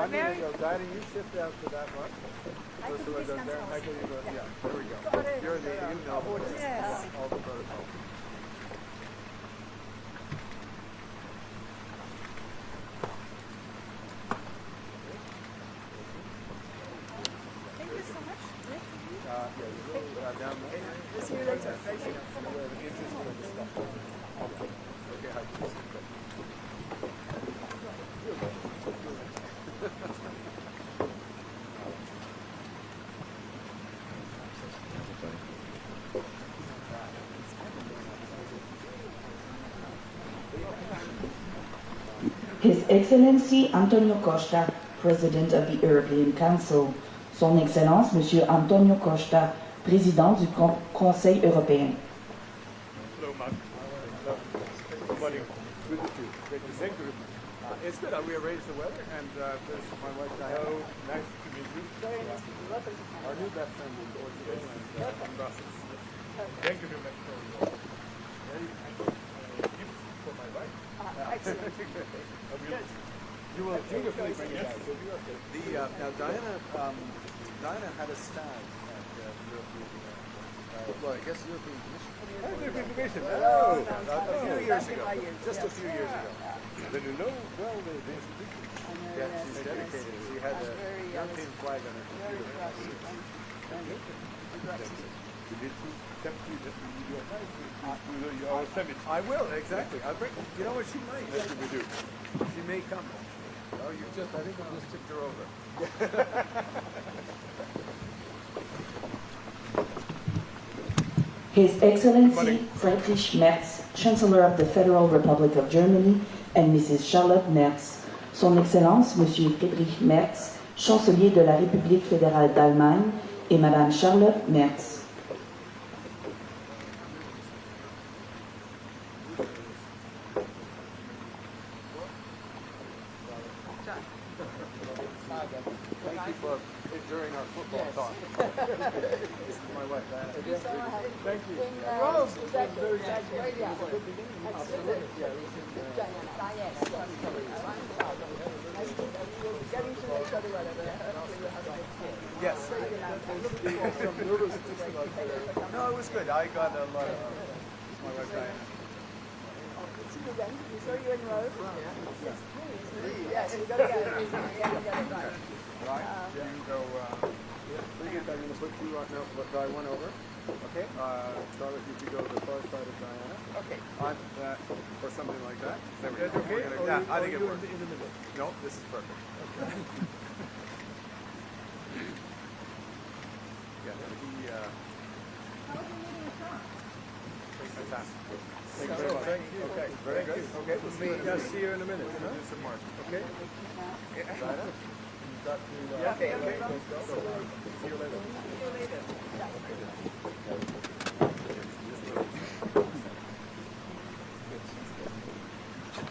Diana, you shift out to that one. Yeah, there we go. You're the, you know. Yes. All the protocol. Thank you so much. You go down there. See you later. Okay, hi. His Excellency Antonio Costa, President of the European Council, Son Excellence Monsieur Antonio Costa, Président du Conseil européen. Hello, Mark. Good morning. Good to see you. Great to see you. It's good. We arranged the weather, and this is my wife Diana. Hello. Nice to meet you. Very nice to meet you. Welcome to Canada. Our new best friend in Portugal and from Brussels. Thank you very much for your gift for my wife. Excellent. You will dutifully bring it out. Now Diana had a stand at European, well, I guess European Commission. European Commission. Oh, a few years ago. Just a few years ago. Then you know well the institution. Yeah, she's dedicated. She had a European flag on her computer. You need to tempt you just to use your flag. I will, exactly. I'll bring, you know what, she might. That's what we do. She may come. Oh, you just, I think I just tipped her over. His Excellency Friedrich Merz, Chancellor of the Federal Republic of Germany, and Mrs. Charlotte Merz, Son Excellence Monsieur Friedrich Merz, Chancelier de la République fédérale d'Allemagne, et Madame Charlotte Merz. Thank you for during our football talk. This is my wife, Diana. Thank you. Rose, exactly. Absolutely. Yes. No, it was good. I got a lot of my wife, Diana. See you again. You saw you in Rome. Yes. Yes, we got to get it. Right. You go. I'm going to put you on. No, put guy one over. Okay. Charlotte, you could go to the far side of Diana. Okay. On that, or something like that. There we go. That's okay? Yeah, I think it works. In the middle. No, this is perfect. Okay. Yeah, he. Fantastic. Thank you very much. Thank you. Okay, very good. Okay, we'll See you in a minute. We'll do some mark. Okay? Diana? Got to, Yeah. Okay. let's go. See you later.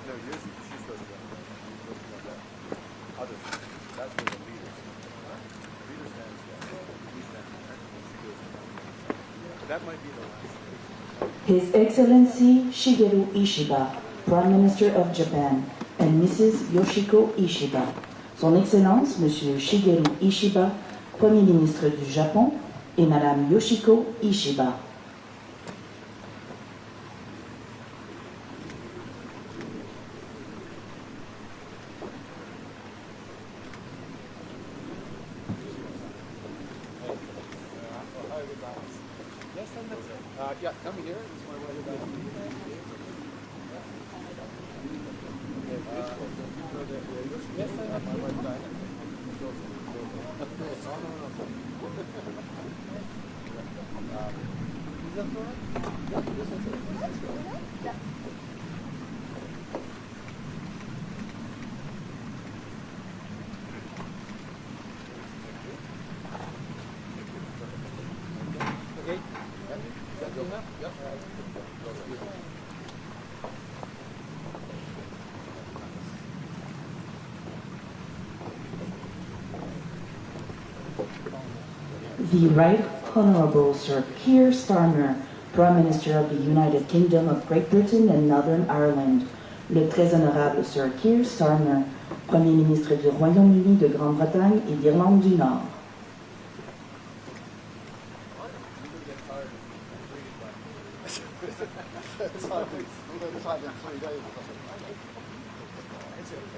No, yours, she's supposed to go. Others. That's where the leaders. Leader stands there. We stand there. That might be the last. His Excellency Shigeru Ishiba, Prime Minister of Japan, and Mrs. Yoshiko Ishiba. Son Excellence Monsieur Shigeru Ishiba, Premier ministre du Japon, et Madame Yoshiko Ishiba. Yeah, come here. This is my wife. Yes, my wife Diana. Is that correct? Yeah. Okay. Is that good enough? Yep. The Right Honourable Sir Keir Starmer, Prime Minister of the United Kingdom of Great Britain and Northern Ireland. Le Très Honorable Sir Keir Starmer, Premier ministre du Royaume-Uni, de Grande-Bretagne et d'Irlande du Nord.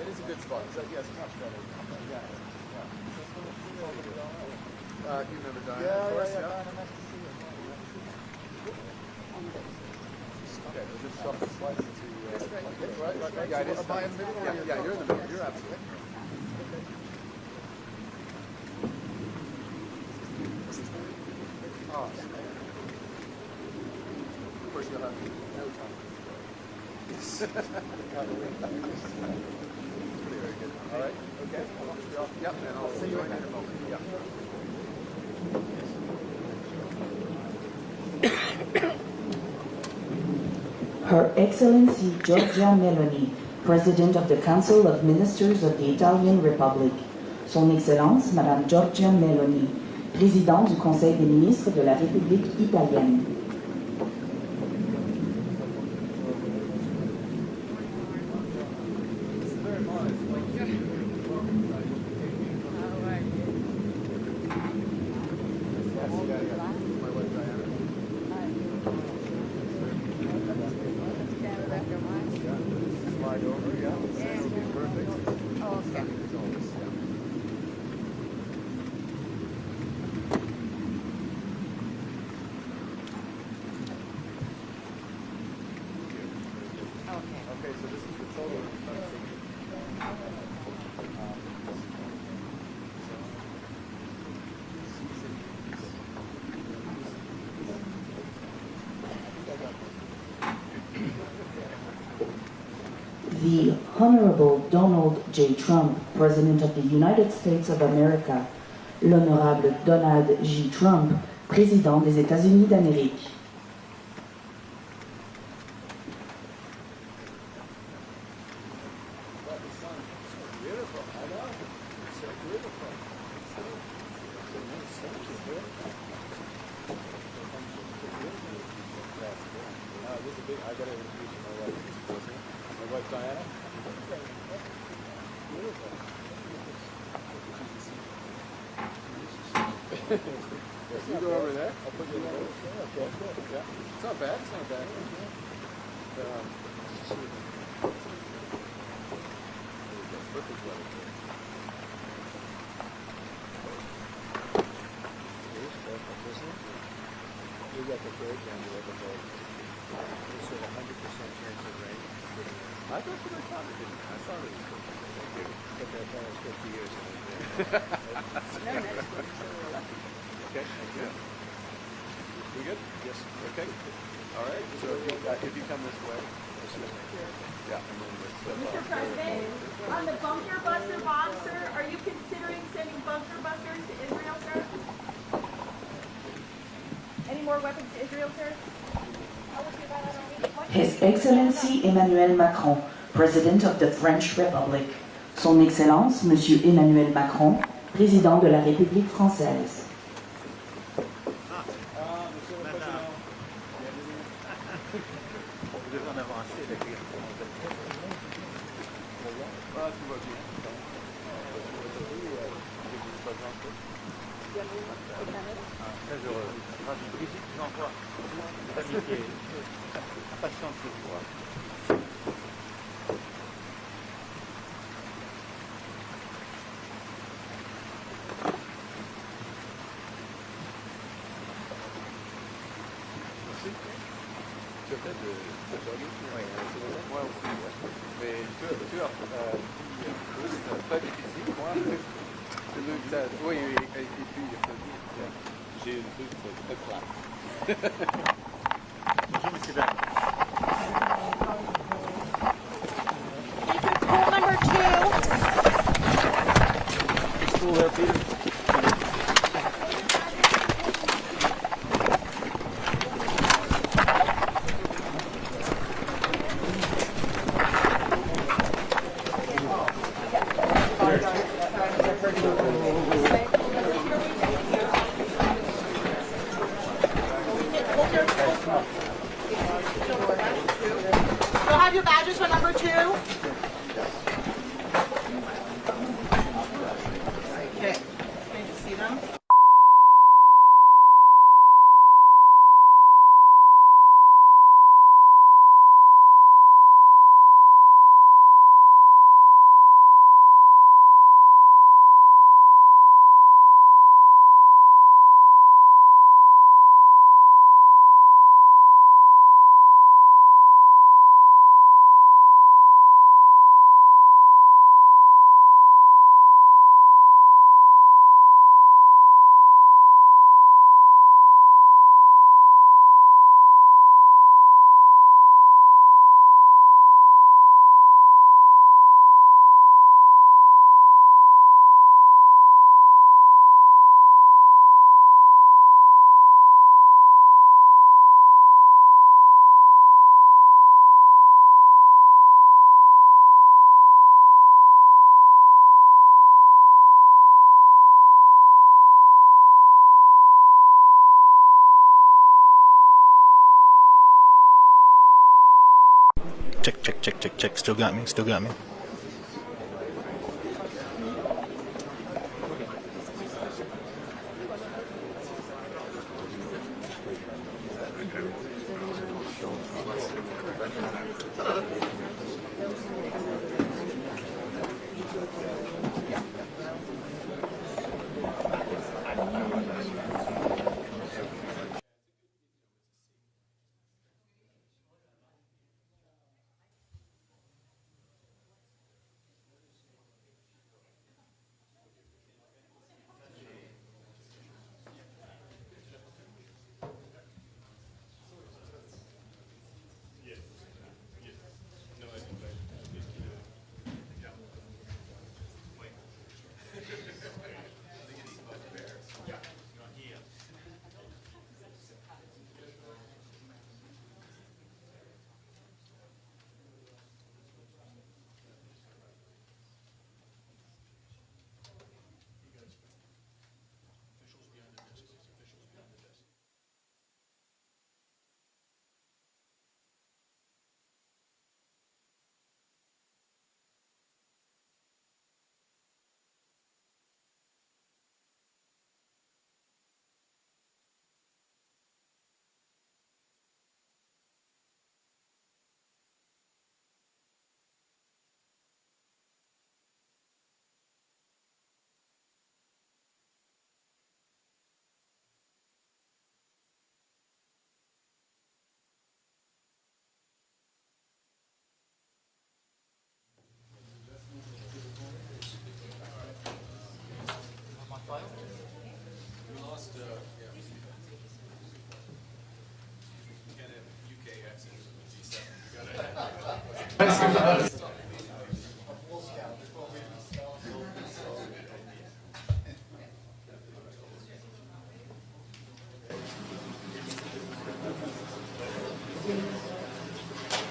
It is a good spot. Yes, it's much better. You remember Diana, of course, yeah? Okay, we'll just shuffle slightly to... right. Yeah, it is. Yeah, you're in the middle. You're absolutely right. Oh, of course, you'll have no time. Very good. All right. Okay. Yep. And I'll see you in a moment. Yep. Her Excellency Giorgia Meloni, President of the Council of Ministers of the Italian Republic. Son Excellence, Madame Giorgia Meloni, Président du Conseil des ministres de la République italienne. Okay, so this is the total. The Honorable Donald J. Trump, President of the United States of America. L'Honorable Donald J. Trump, Président des États-Unis d'Amérique. I got to introduce you my wife Diana. Yes, you go over there. I'll put you in the middle. Okay. Yeah. It's not bad. It's not bad. Perfect weather. You got the third down the other boat. You said 100% chance of rain. I thought what I thought it didn't. I thought it was good. Thank you. But that was 50 years ago. Okay. Yeah. We good? Yes. Okay. All right. So if you come this way. Yeah. And then Mr. President, on the bunker buster bomb, sir, are you considering sending bunker busters to Israel, sir? Any more weapons to Israel, sir? His Excellency Emmanuel Macron, President of the French Republic. Son Excellence, Monsieur Emmanuel Macron, Président de la République française. Très heureux. Brigitte, je vous envoie des amitiés. Impatiente de vous voir. Tu as fait de jogging? Oui, moi aussi. Mais tu as pas difficile, moi. Oui, et puis j'ai une truc très plate. Bonjour, monsieur Dac. Pool number 2. Cool there, Peter. You'll have your badges for number 2. Check, check, check. Still got me. Still got me.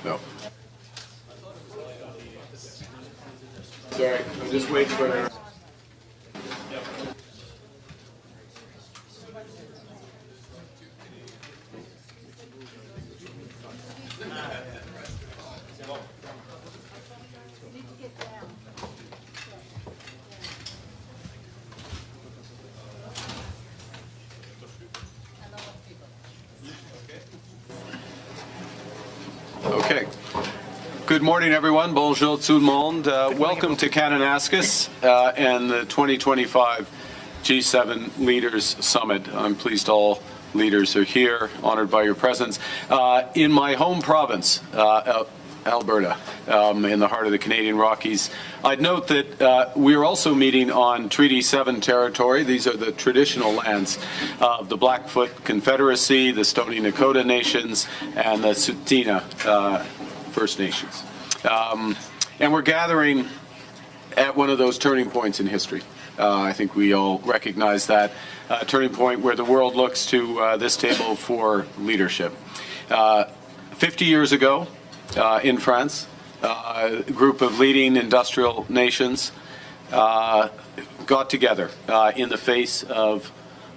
No. Sorry, I'm just waiting for her. Okay. Good morning, everyone. Bonjour tout le monde. Welcome to Kananaskis and the 2025 G7 Leaders Summit. I'm pleased all leaders are here, honored by your presence. In my home province, Alberta, in the heart of the Canadian Rockies, I'd note that we are also meeting on Treaty 7 territory. These are the traditional lands of the Blackfoot Confederacy, the Stoney Nakoda Nations, and the Tsuut'ina First Nations. And we're gathering at one of those turning points in history. I think we all recognize that turning point where the world looks to this table for leadership. 50 years ago, in France, a group of leading industrial nations got together in the face of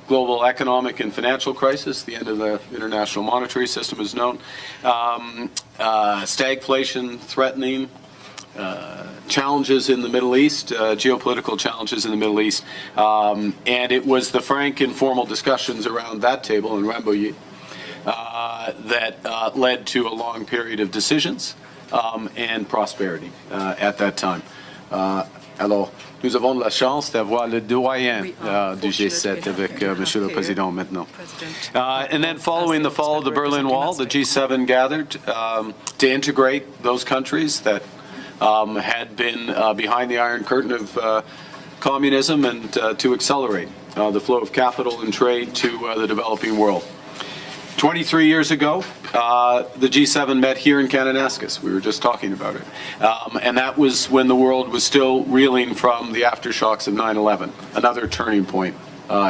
global economic and financial crisis. The end of the international monetary system is known. Stagflation threatening, challenges in the Middle East, geopolitical challenges in the Middle East. And it was the frank, informal discussions around that table in Rambouillet that led to a long period of decisions and prosperity at that time. Alors, nous avons la chance d'avoir le doyen du G7 avec Monsieur le Président maintenant. And then following the fall of the Berlin Wall, the G7 gathered to integrate those countries that had been behind the Iron Curtain of communism and to accelerate the flow of capital and trade to the developing world. 23 years ago, the G7 met here in Kananaskis. We were just talking about it. And that was when the world was still reeling from the aftershocks of 9/11, another turning point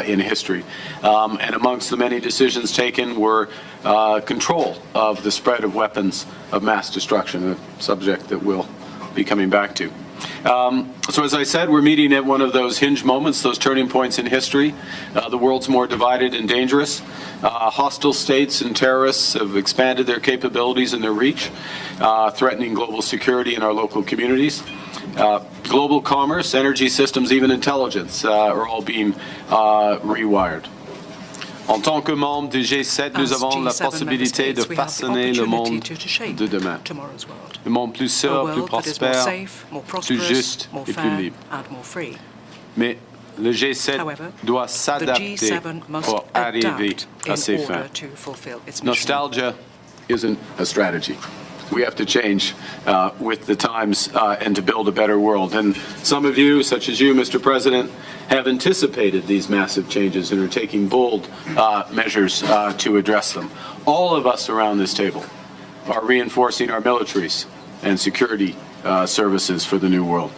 in history. And amongst the many decisions taken were control of the spread of weapons of mass destruction, a subject that we'll be coming back to. So as I said, we're meeting at one of those hinge moments, those turning points in history. The world's more divided and dangerous. Hostile states and terrorists have expanded their capabilities and their reach, threatening global security in our local communities. Global commerce, energy systems, even intelligence are all being rewired. En tant que membre du G7, nous avons la possibilité de façonner le monde de demain. Le monde plus sûr, plus prospère, plus juste et plus libre. Mais le G7 doit s'adapter pour arriver à ses fins. Nostalgia isn't a strategy. We have to change with the times and to build a better world. And some of you, such as you, Mr. President, have anticipated these massive changes and are taking bold measures to address them. All of us around this table are reinforcing our militaries and security services for the new world.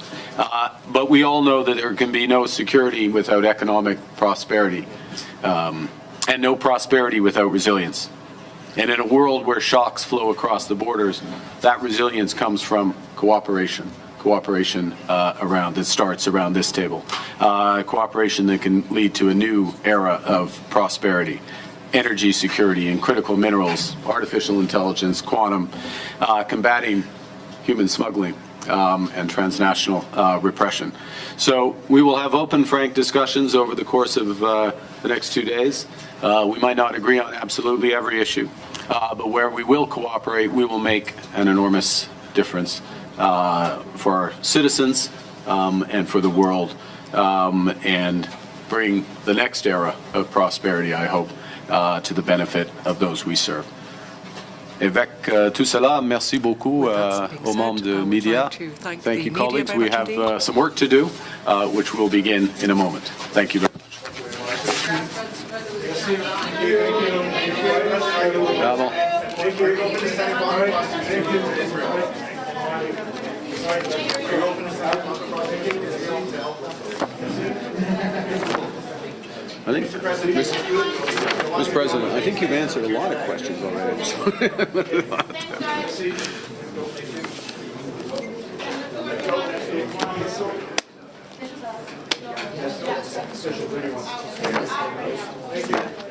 But we all know that there can be no security without economic prosperity and no prosperity without resilience. And in a world where shocks flow across the borders, that resilience comes from cooperation that starts around this table. Cooperation that can lead to a new era of prosperity, energy security and critical minerals, artificial intelligence, quantum, combating human smuggling and transnational repression. So we will have open, frank discussions over the course of the next 2 days. We might not agree on absolutely every issue, but where we will cooperate, we will make an enormous difference for our citizens and for the world, and bring the next era of prosperity, I hope, to the benefit of those we serve. Avec tout cela, merci beaucoup aux membres de media. Thank you, colleagues. We have some work to do, which will begin in a moment. Thank you very much. Bravo. I think, Mr. President, I think you've answered a lot of questions already. Thank you.